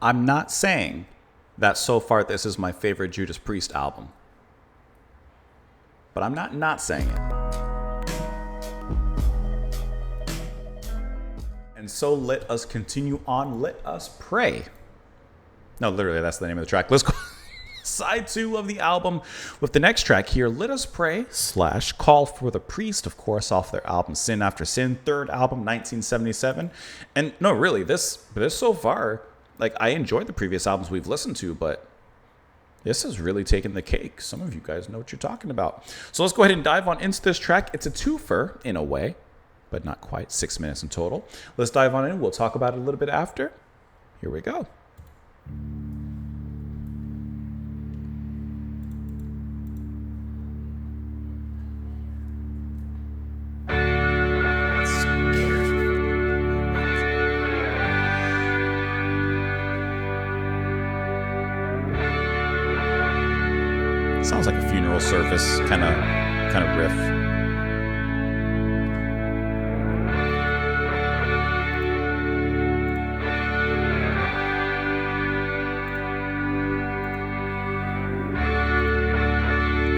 I'm not saying that so far this is my favorite Judas Priest album. But I'm not saying it. And so let us continue on. Let us pray. No, literally, that's the name of the track. Let's go. Side 2 of the album with the next track here, Let Us Pray / Call for the Priest, of course, off their album Sin After Sin, third album, 1977. And no, really, this so far, like, I enjoyed the previous albums we've listened to, but this has really taken the cake. Some of you guys know what you're talking about. So let's go ahead and dive on into this track. It's a twofer in a way, but not quite, 6 minutes in total. Let's dive on in. We'll talk about it a little bit after. Here we go. Sounds like a funeral service kind of riff.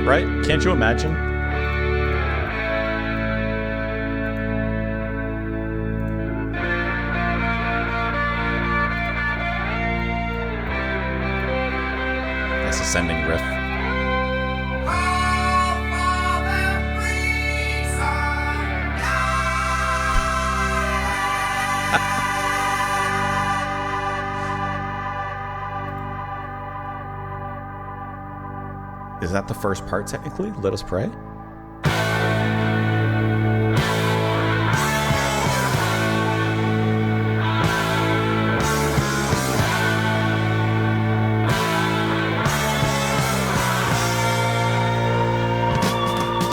Right? Can't you imagine? Nice ascending riff. Is that the first part, technically? Let us pray. Kind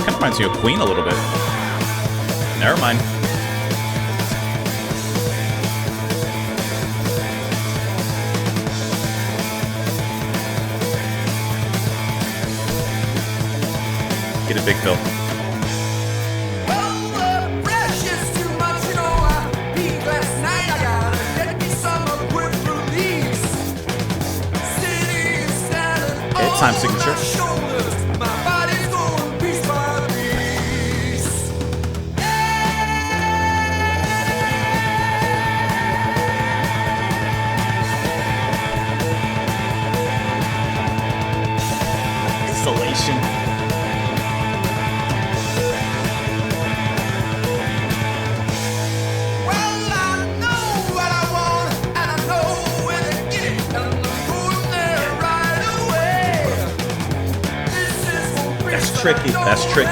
of reminds me of Queen a little bit. Never mind. Get a big Phil. Okay, time signature. Isolation. Tricky. That's tricky.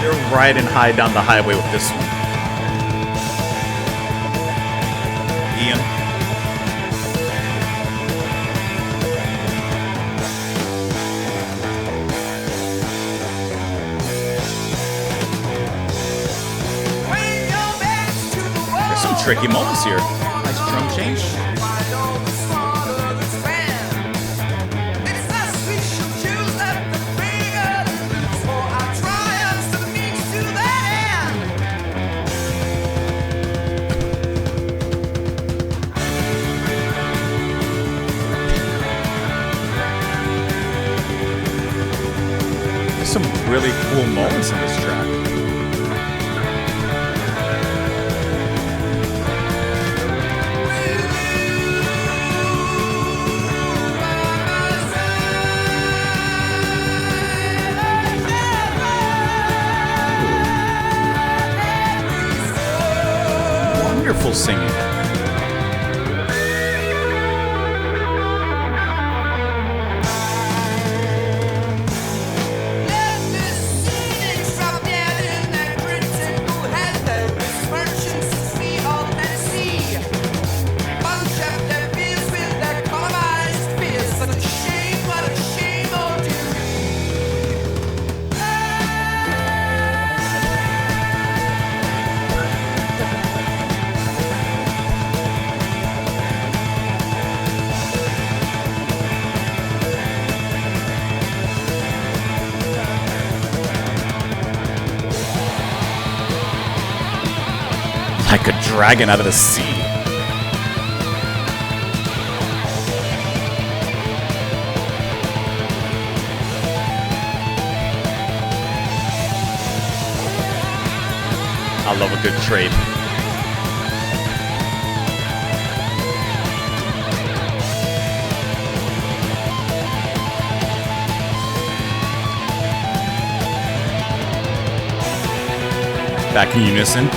You're riding high down the highway with this one. Ian. Tricky moments here. Nice drum change. There's some really cool moments in this track. Wonderful singing. dragon out of the sea. I love a good trade. Back in unison.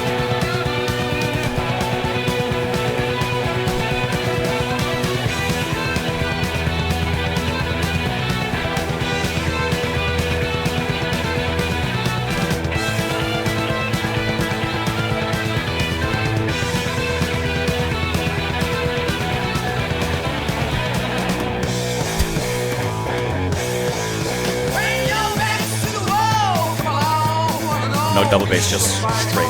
No double bass, just straight.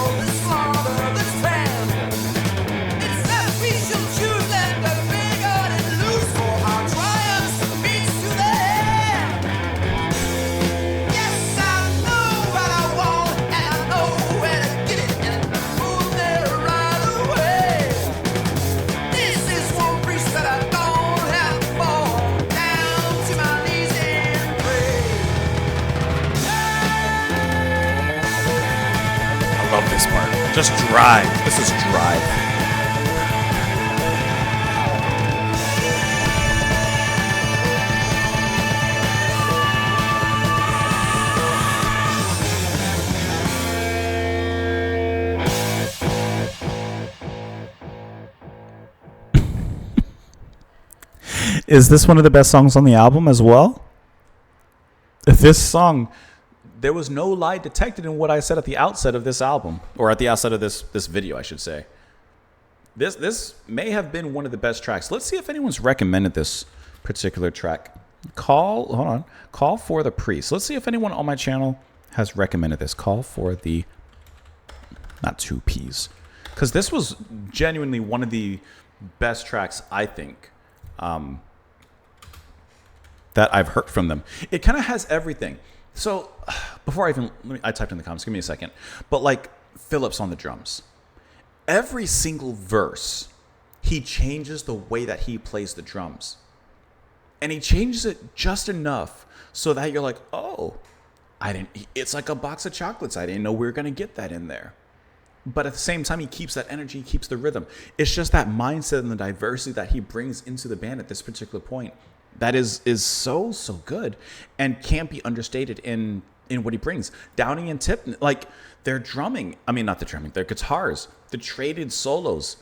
Love this part. Just drive. This is drive. Is this one of the best songs on the album as well? This song, there was no lie detected in what I said at the outset of this album, or at the outset of this video, I should say. This may have been one of the best tracks. Let's see if anyone's recommended this particular track. Call for the Priest. Let's see if anyone on my channel has recommended this. Call for the, not two P's, because this was genuinely one of the best tracks, I think, that I've heard from them. It kind of has everything. So before I typed in the comments, give me a second. But like Phillips on the drums, every single verse, he changes the way that he plays the drums. And he changes it just enough so that you're like, oh, it's like a box of chocolates. I didn't know we were going to get that in there. But at the same time, he keeps that energy, he keeps the rhythm. It's just that mindset and the diversity that he brings into the band at this particular point that is so good and can't be understated in what he brings. Downey and Tip, like their drumming, their guitars, the traded solos,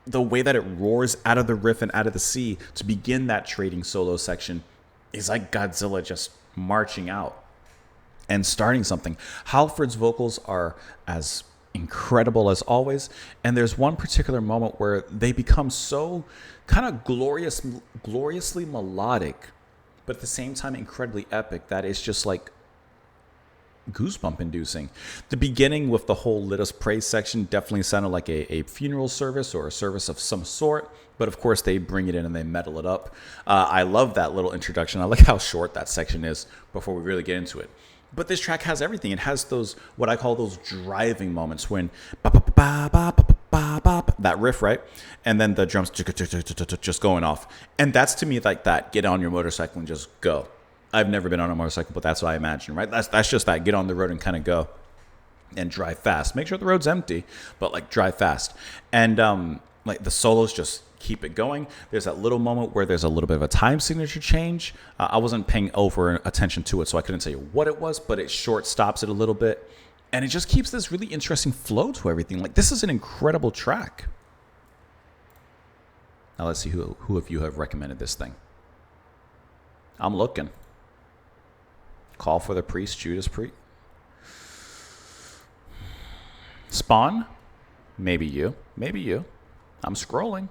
the way that it roars out of the riff and out of the sea to begin that trading solo section is like Godzilla just marching out and starting something. Halford's vocals are as incredible as always, and there's one particular moment where they become so kind of gloriously melodic, but at the same time incredibly epic that it's just like goosebump inducing. The beginning with the whole Let Us Pray section definitely sounded like a funeral service or a service of some sort, but of course they bring it in and they metal it up. I love that little introduction. I like how short that section is before we really get into it. But this track has everything. It has those, what I call those driving moments when that riff, right? And then the drums just going off. And that's to me like that. Get on your motorcycle and just go. I've never been on a motorcycle, but that's what I imagine, right? That's just that. Get on the road and kind of go and drive fast. Make sure the road's empty, but like drive fast. And like the solos just keep it going. There's that little moment where there's a little bit of a time signature change. I wasn't paying over attention to it, so I couldn't tell you what it was, but it short stops it a little bit. And it just keeps this really interesting flow to everything. Like, this is an incredible track. Now let's see who of you have recommended this thing. I'm looking. Call for the Priest, Judas Priest. Spawn? Maybe you. Maybe you. I'm scrolling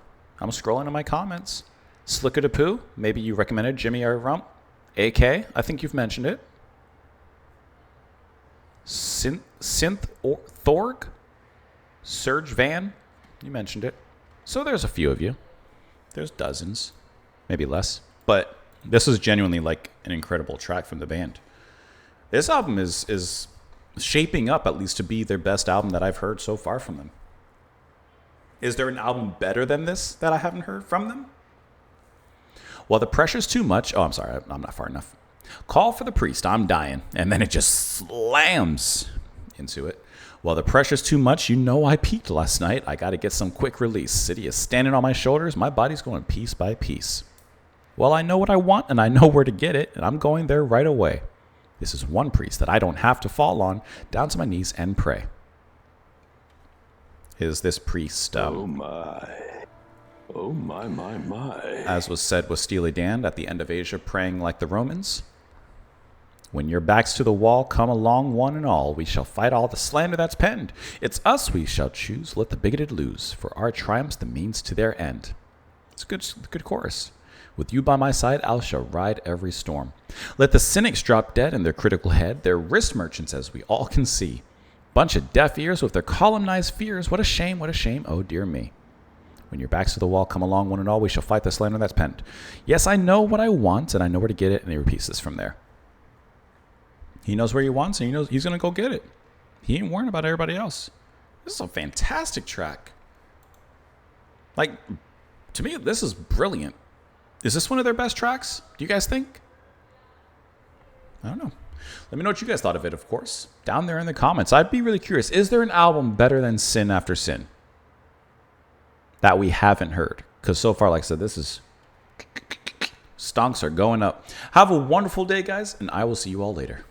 in my comments. Slicker to Poo? Maybe you recommended Jimmy R. Rump. AK? I think you've mentioned it. Synth or Thorg? Serge Van? You mentioned it. So there's a few of you. There's dozens. Maybe less. But this is genuinely like an incredible track from the band. This album is shaping up at least to be their best album that I've heard so far from them. Is there an album better than this that I haven't heard from them? Well, the pressure's too much. Oh, I'm sorry. I'm not far enough. Call for the priest. I'm dying. And then it just slams into it. Well, the pressure's too much. You know I peaked last night. I got to get some quick release. City is standing on my shoulders. My body's going piece by piece. Well, I know what I want and I know where to get it. And I'm going there right away. This is one priest that I don't have to fall on, down to my knees and pray. Is this priest... oh my. Oh my. As was said with Steely Dan at the end of Asia, praying like the Romans. When your back's to the wall, come along one and all. We shall fight all the slander that's penned. It's us we shall choose, let the bigoted lose. For our triumph's the means to their end. It's a good chorus. With you by my side, I shall ride every storm. Let the cynics drop dead in their critical head. They're wrist merchants, as we all can see. Bunch of deaf ears with their columnized fears. What a shame, oh dear me. When your back's to the wall, come along one and all. We shall fight the slander that's penned. Yes, I know what I want, and I know where to get it. And he repeats this from there. He knows where he wants, and he knows he's going to go get it. He ain't worrying about everybody else. This is a fantastic track. Like, to me, this is brilliant. Is this one of their best tracks? Do you guys think? I don't know. Let me know what you guys thought of it, of course. Down there in the comments. I'd be really curious. Is there an album better than Sin After Sin that we haven't heard? Because so far, like I said, this is... stonks are going up. Have a wonderful day, guys, and I will see you all later.